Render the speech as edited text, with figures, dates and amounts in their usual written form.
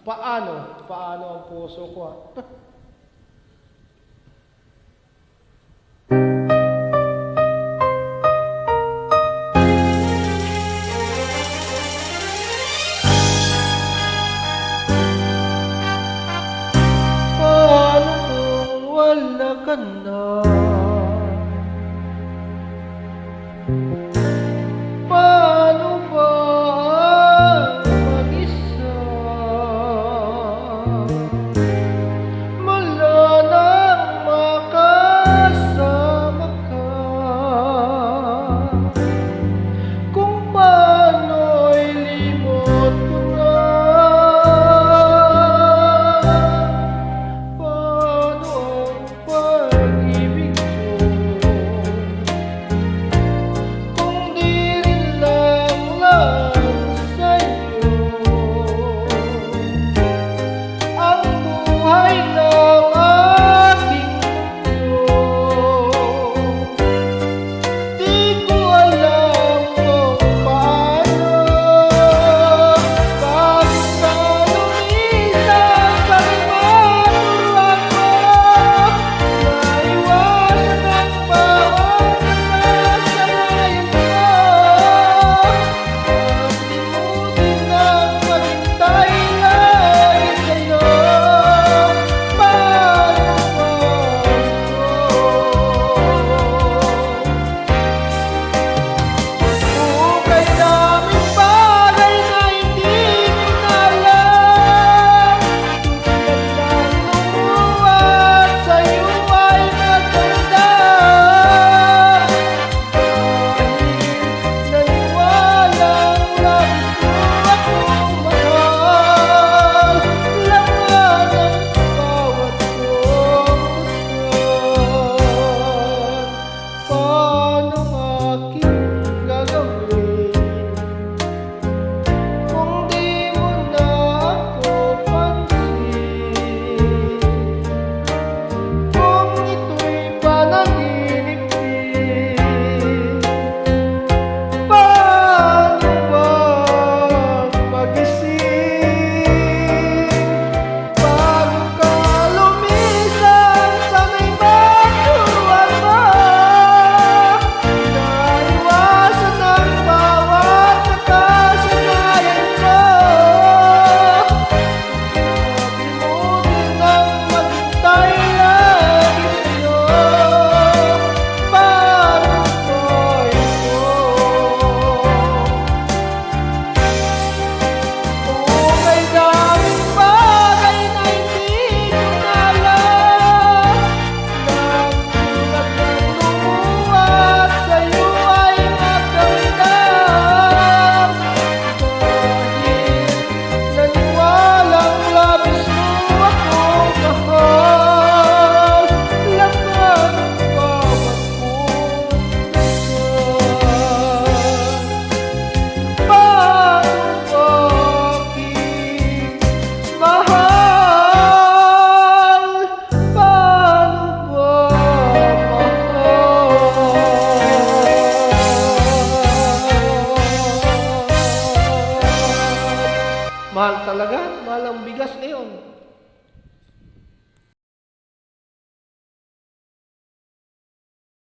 Paano? Paano ang puso ko? Paano kung wala ka na? Paano ba mag-isa? Wala nang makasama ka. Kung paano'y limot ko na. Paano ang pag-ibig ko? Kung di rin lang sa'yo ang buhay ng aking mundo. Di ko alam kung paano. Bakit ka lumisan sa limantuan mo? Naiwasan ang bawat nakasanayan ko. Kalimutin ang maghintay lagi sa'yo. Paano ba Hukay daming bagay na hindi ko na alam. Tulad ng lumuwas sa'yo ay maganda. Dahil naniwalang labis mo akong mahal. Laman ang bawat kong dasal. Paano aking gagawin kung di mo na ako pansin? Kung ito'y panaginip din, paano ba magising? Bago ka lumisan sa may baguhan mo, naiwasan ang bawat nakasanayan ko. Kalimutin ang maghintay lagi sa'yo. Paano ba ito? May daming bagay na hindi ko na alam. Tulad ng lumuwas sa'yo ay maganda. Dahil naniwalang labis mo akong mahal. Laman ang bawat kong dasal. Paano ba aking mahal? Paano ba mahal? Mahal talaga, mahal ang bigas ngayon.